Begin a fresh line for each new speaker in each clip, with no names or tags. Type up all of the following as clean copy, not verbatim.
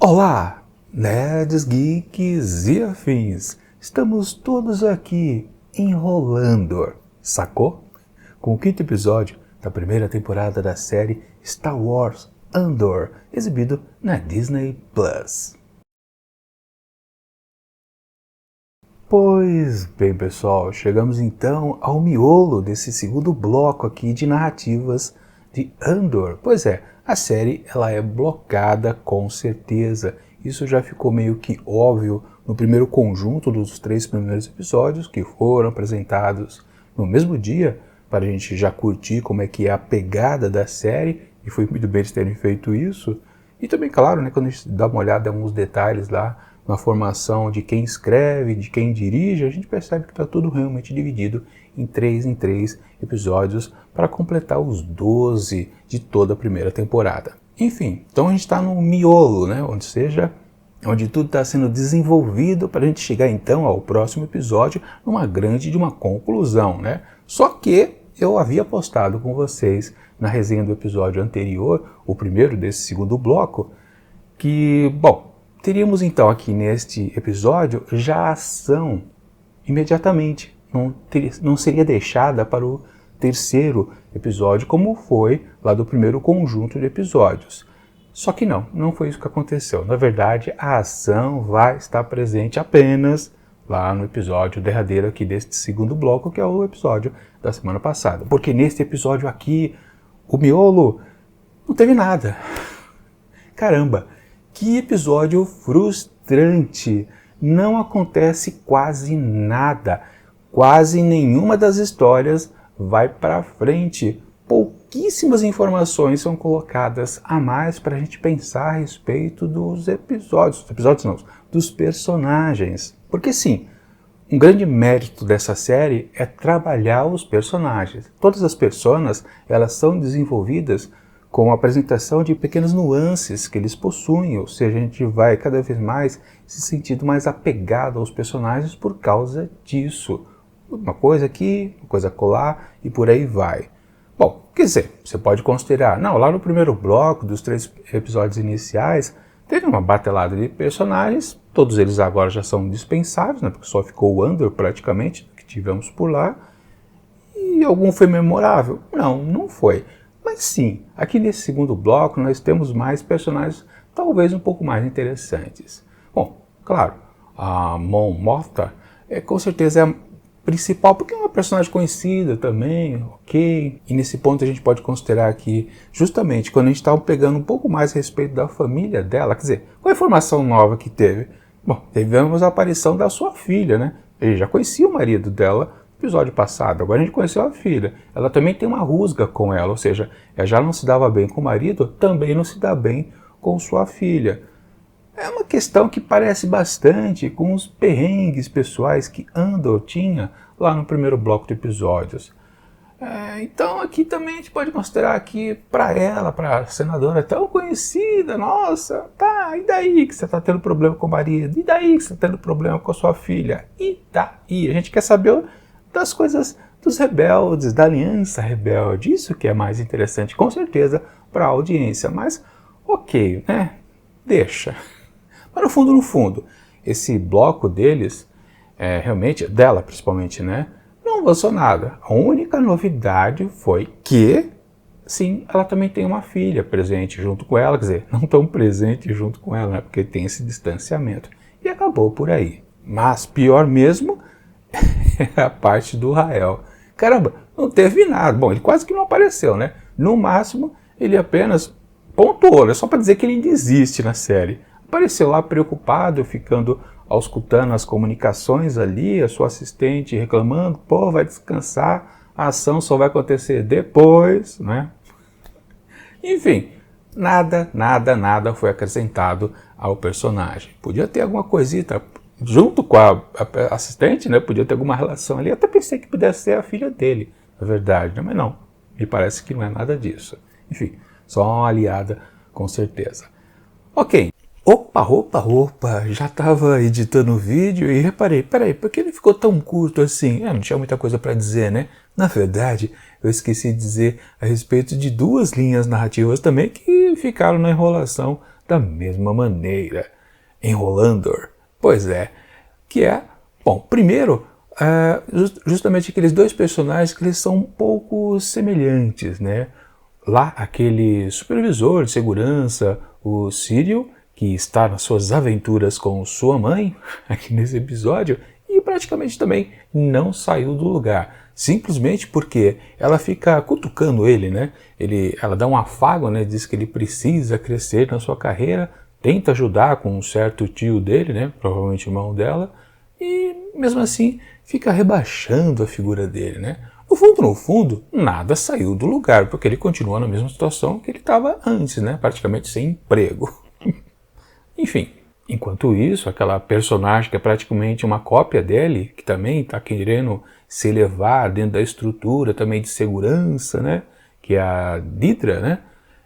Olá, nerds, geeks e afins. Estamos todos aqui enrolando, sacou? Com o 5º episódio da primeira temporada da série Star Wars Andor, exibido na Disney Plus. Pois bem, pessoal, chegamos então ao miolo desse segundo bloco aqui de narrativas de Andor. Pois é, a série ela é blocada com certeza. Isso já ficou meio que óbvio no primeiro conjunto dos 3 primeiros episódios que foram apresentados no mesmo dia, para a gente já curtir como é que é a pegada da série, e foi muito bem eles terem feito isso. E também, claro, né, quando a gente dá uma olhada em alguns detalhes lá, na formação de quem escreve, de quem dirige, a gente percebe que está tudo realmente dividido em 3 episódios para completar os 12 de toda a primeira temporada. Enfim, então a gente está no miolo, né? Onde tudo está sendo desenvolvido para a gente chegar então ao próximo episódio de uma conclusão, né? Só que eu havia postado com vocês na resenha do episódio anterior, o primeiro desse segundo bloco, que, teríamos então aqui neste episódio já a ação imediatamente, não seria deixada para o terceiro episódio como foi lá do primeiro conjunto de episódios. Só que não foi isso que aconteceu. Na verdade, a ação vai estar presente apenas lá no episódio derradeiro aqui deste segundo bloco, que é o episódio da semana passada. Porque neste episódio aqui, o miolo não teve nada. Caramba! Que episódio frustrante! Não acontece quase nada. Quase nenhuma das histórias vai para frente. Pouquíssimas informações são colocadas a mais para a gente pensar a respeito dos episódios. Dos personagens. Porque sim, um grande mérito dessa série é trabalhar os personagens. Todas as personas, elas são desenvolvidas com a apresentação de pequenas nuances que eles possuem, ou seja, a gente vai cada vez mais se sentindo mais apegado aos personagens por causa disso. Uma coisa aqui, uma coisa acolá e por aí vai. Bom, quer dizer, você pode considerar, lá no primeiro bloco dos 3 episódios iniciais, teve uma batelada de personagens, todos eles agora já são dispensáveis, né, porque só ficou o Andor praticamente, que tivemos por lá, e algum foi memorável? Não foi. Mas sim, aqui nesse segundo bloco nós temos mais personagens talvez um pouco mais interessantes. Bom, claro, a Mon Mothma com certeza é a principal, porque é uma personagem conhecida também, ok? E nesse ponto a gente pode considerar que, justamente, quando a gente estava pegando um pouco mais a respeito da família dela, quer dizer, qual a informação nova que teve? Bom, tivemos a aparição da sua filha, né? Ele já conhecia o marido dela no episódio passado, agora a gente conheceu a filha. Ela também tem uma rusga com ela, ou seja, ela já não se dava bem com o marido, também não se dá bem com sua filha. É uma questão que parece bastante com os perrengues pessoais que Andor tinha lá no primeiro bloco de episódios. Então aqui também a gente pode considerar que para ela, para a senadora tão conhecida, nossa, e daí que você está tendo problema com o marido? E daí que você está tendo problema com a sua filha? E daí? A gente quer saber das coisas dos rebeldes, da aliança rebelde. Isso que é mais interessante, com certeza, para a audiência. Mas, ok, né? Deixa. Mas no fundo, esse bloco deles, realmente, dela principalmente, né? Não avançou nada. A única novidade foi que, sim, ela também tem uma filha presente junto com ela, quer dizer, não tão presente junto com ela, né? Porque tem esse distanciamento. E acabou por aí. Mas pior mesmo é a parte do Rael. Caramba, não teve nada. Bom, ele quase que não apareceu, né? No máximo, ele apenas pontuou, né? Só para dizer que ele ainda existe na série. Apareceu lá preocupado, ficando auscultando as comunicações ali, a sua assistente reclamando, vai descansar, a ação só vai acontecer depois, né? Enfim, nada foi acrescentado ao personagem. Podia ter alguma coisita junto com a assistente, né? Podia ter alguma relação ali. Até pensei que pudesse ser a filha dele, na verdade, né? Mas não, me parece que não é nada disso. Enfim, só uma aliada, com certeza. Ok. Opa, já estava editando o vídeo e reparei, por que ele ficou tão curto assim? Não tinha muita coisa para dizer, né? Na verdade, eu esqueci de dizer a respeito de 2 linhas narrativas também que ficaram na enrolação da mesma maneira. Enrolandor. Pois é, que é, bom, primeiro, justamente aqueles dois personagens que eles são um pouco semelhantes, né? Lá, aquele supervisor de segurança, o Cyril, que está nas suas aventuras com sua mãe, aqui nesse episódio, e praticamente também não saiu do lugar. Simplesmente porque ela fica cutucando ele, né? Ela dá um afago, né? Diz que ele precisa crescer na sua carreira, tenta ajudar com um certo tio dele, né? Provavelmente irmão dela, e mesmo assim fica rebaixando a figura dele, né? No fundo, nada saiu do lugar, porque ele continua na mesma situação que ele estava antes, né? Praticamente sem emprego. Enfim, enquanto isso, aquela personagem que é praticamente uma cópia dele, que também está querendo se elevar dentro da estrutura também de segurança, né? Que é a Didra, né?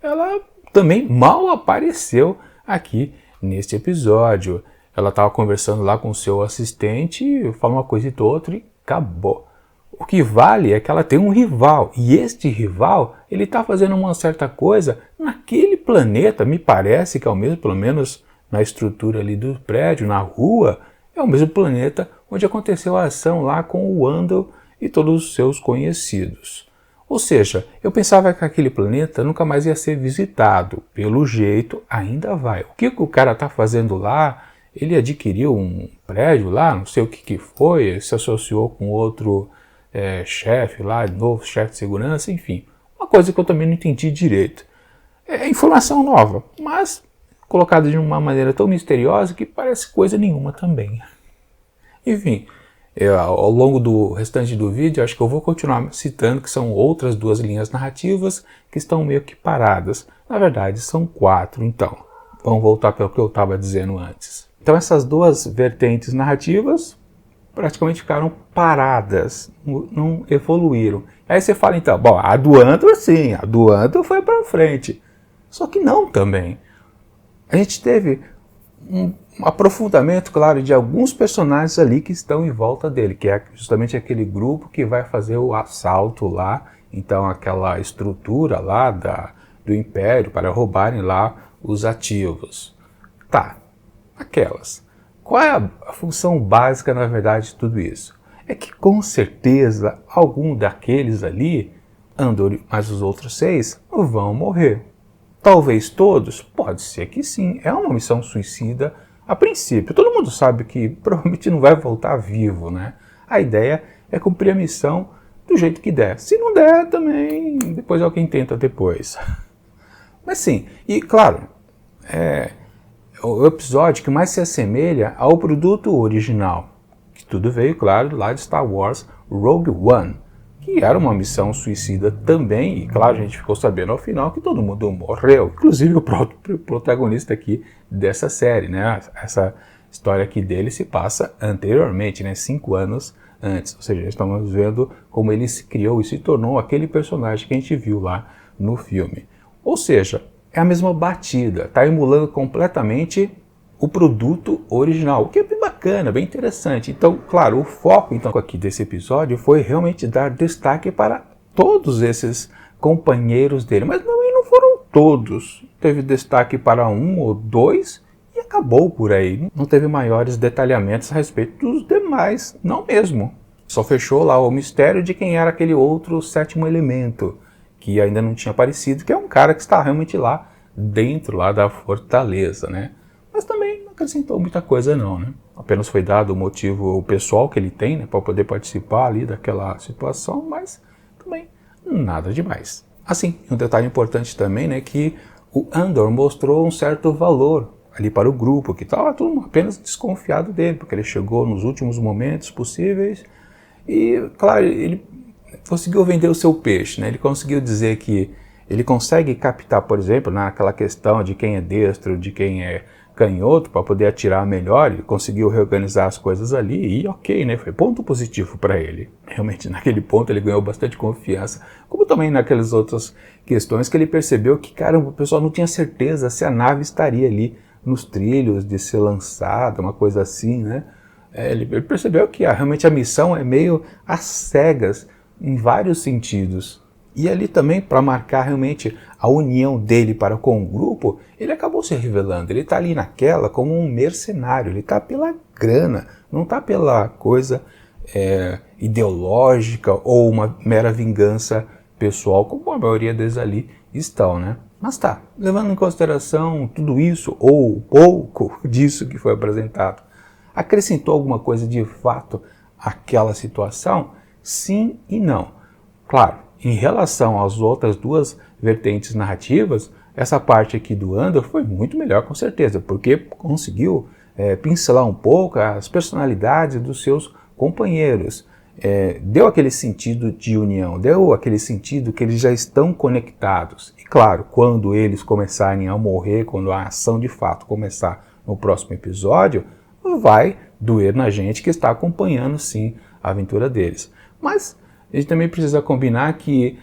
Ela também mal apareceu aqui neste episódio. Ela estava conversando lá com o seu assistente, fala uma coisa e outra e acabou. O que vale é que ela tem um rival, e este rival, ele está fazendo uma certa coisa naquele planeta, me parece que é o mesmo, pelo menos na estrutura ali do prédio, na rua, é o mesmo planeta onde aconteceu a ação lá com o Andor e todos os seus conhecidos. Ou seja, eu pensava que aquele planeta nunca mais ia ser visitado, pelo jeito ainda vai. O que o cara está fazendo lá? Ele adquiriu um prédio lá, não sei o que foi, se associou com outro chefe lá, novo chefe de segurança, enfim. Uma coisa que eu também não entendi direito. É informação nova, mas colocada de uma maneira tão misteriosa que parece coisa nenhuma também. Enfim, ao longo do restante do vídeo, acho que eu vou continuar citando que são outras duas linhas narrativas que estão meio que paradas. Na verdade, são 4, então. Vamos voltar para o que eu estava dizendo antes. Então, essas duas vertentes narrativas praticamente ficaram paradas, não evoluíram. Aí você fala então, bom, a do Andor sim, a do Andor foi para frente. Só que não também. A gente teve um aprofundamento, claro, de alguns personagens ali que estão em volta dele, que é justamente aquele grupo que vai fazer o assalto lá, então aquela estrutura lá do Império para roubarem lá os ativos. Tá, aquelas. Qual é a função básica, na verdade, de tudo isso? É que, com certeza, algum daqueles ali, Andor mais os outros 6, vão morrer. Talvez todos? Pode ser que sim. É uma missão suicida a princípio. Todo mundo sabe que provavelmente não vai voltar vivo, né? A ideia é cumprir a missão do jeito que der. Se não der, também depois alguém tenta depois. Mas sim, e claro, o episódio que mais se assemelha ao produto original, que tudo veio, claro, lá de Star Wars Rogue One, que era uma missão suicida também, e claro, a gente ficou sabendo ao final que todo mundo morreu, inclusive o próprio protagonista aqui dessa série, né? Essa história aqui dele se passa anteriormente, né? 5 anos antes, ou seja, estamos vendo como ele se criou e se tornou aquele personagem que a gente viu lá no filme. Ou seja, é a mesma batida, está emulando completamente o produto original, o que é bem bacana, bem interessante. Então, claro, o foco então aqui desse episódio foi realmente dar destaque para todos esses companheiros dele, mas não foram todos. Teve destaque para 1 ou 2 e acabou por aí. Não teve maiores detalhamentos a respeito dos demais, não mesmo. Só fechou lá o mistério de quem era aquele outro 7º elemento, que ainda não tinha aparecido, que é um cara que está realmente lá dentro lá da fortaleza, né? Mas também não acrescentou muita coisa não, né? Apenas foi dado o motivo pessoal que ele tem, né, para poder participar ali daquela situação, mas também nada demais. Assim, um detalhe importante também, né, que o Andor mostrou um certo valor ali para o grupo, que estava todo mundo apenas desconfiado dele, porque ele chegou nos últimos momentos possíveis e, claro, ele conseguiu vender o seu peixe, né? Ele conseguiu dizer que ele consegue captar, por exemplo, naquela questão de quem é destro, de quem é canhoto, para poder atirar melhor, ele conseguiu reorganizar as coisas ali e ok, né? Foi ponto positivo para ele. Realmente, naquele ponto ele ganhou bastante confiança, como também naquelas outras questões que ele percebeu que, caramba, o pessoal não tinha certeza se a nave estaria ali nos trilhos de ser lançada, uma coisa assim, né? Ele percebeu que realmente a missão é meio às cegas, em vários sentidos. E ali também, para marcar realmente a união dele para com o grupo, ele acabou se revelando. Ele está ali naquela como um mercenário, ele está pela grana, não está pela coisa ideológica ou uma mera vingança pessoal, como a maioria deles ali estão, né? Mas tá, levando em consideração tudo isso, ou pouco disso que foi apresentado, acrescentou alguma coisa de fato àquela situação? Sim e não. Claro, em relação às outras duas vertentes narrativas, essa parte aqui do Andor foi muito melhor com certeza, porque conseguiu pincelar um pouco as personalidades dos seus companheiros. Deu aquele sentido de união, deu aquele sentido que eles já estão conectados. E claro, quando eles começarem a morrer, quando a ação de fato começar no próximo episódio, vai doer na gente que está acompanhando sim a aventura deles. Mas a gente também precisa combinar que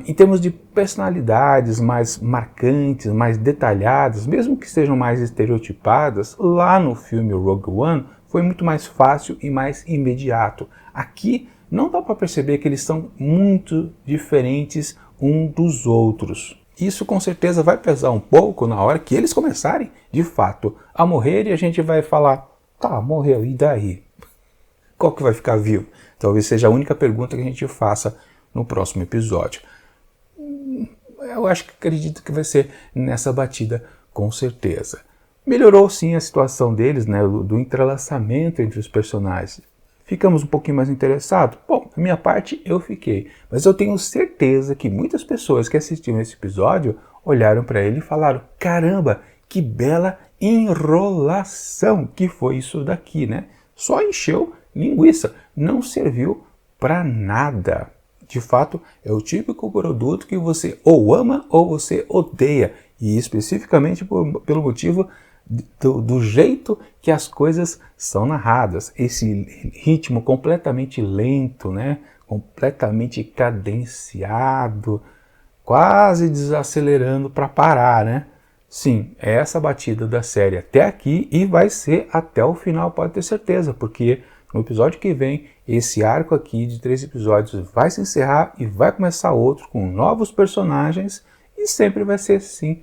em termos de personalidades mais marcantes, mais detalhadas, mesmo que sejam mais estereotipadas, lá no filme Rogue One foi muito mais fácil e mais imediato. Aqui não dá para perceber que eles são muito diferentes um dos outros. Isso com certeza vai pesar um pouco na hora que eles começarem, de fato, a morrer e a gente vai falar, tá, morreu, e daí? Qual que vai ficar vivo? Talvez seja a única pergunta que a gente faça no próximo episódio. Eu acredito que vai ser nessa batida, com certeza. Melhorou sim a situação deles, né, do entrelaçamento entre os personagens. Ficamos um pouquinho mais interessados? Bom, da minha parte eu fiquei. Mas eu tenho certeza que muitas pessoas que assistiram esse episódio olharam para ele e falaram, caramba, que bela enrolação que foi isso daqui, né? Só encheu linguiça, não serviu para nada. De fato, é o típico produto que você ou ama ou você odeia. E especificamente pelo motivo do jeito que as coisas são narradas. Esse ritmo completamente lento, né? Completamente cadenciado, quase desacelerando para parar, né? Sim, é essa batida da série até aqui e vai ser até o final, pode ter certeza, porque no episódio que vem, esse arco aqui de 3 episódios vai se encerrar e vai começar outro com novos personagens e sempre vai ser assim,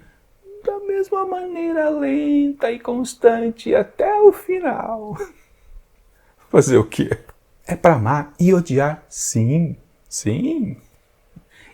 da mesma maneira lenta e constante até o final. Fazer o quê? É para amar e odiar? Sim, sim.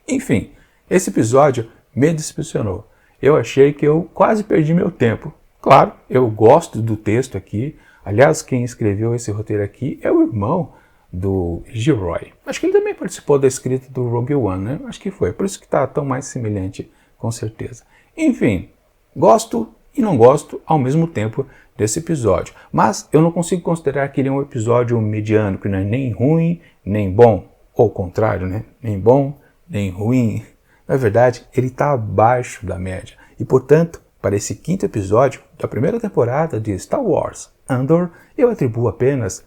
Enfim, esse episódio me decepcionou. Eu achei que eu quase perdi meu tempo. Claro, eu gosto do texto aqui. Aliás, quem escreveu esse roteiro aqui é o irmão do Gilroy. Acho que ele também participou da escrita do Rogue One, né? Acho que foi. Por isso que está tão mais semelhante, com certeza. Enfim, gosto e não gosto ao mesmo tempo desse episódio. Mas eu não consigo considerar que ele é um episódio mediano, que não é nem ruim, nem bom. Ou o contrário, né? Nem bom, nem ruim. Na verdade, ele está abaixo da média. E, portanto, para esse 5º episódio da primeira temporada de Star Wars Andor, eu atribuo apenas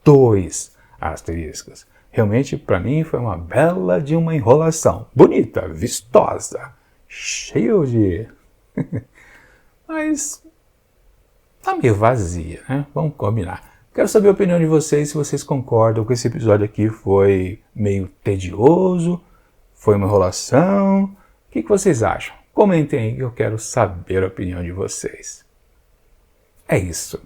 2 asteriscos. Realmente, para mim, foi uma bela de uma enrolação. Bonita, vistosa, cheio de... Mas tá meio vazia, né? Vamos combinar. Quero saber a opinião de vocês, se vocês concordam que esse episódio aqui foi meio tedioso, foi uma enrolação. O que vocês acham? Comentem aí que eu quero saber a opinião de vocês. É isso.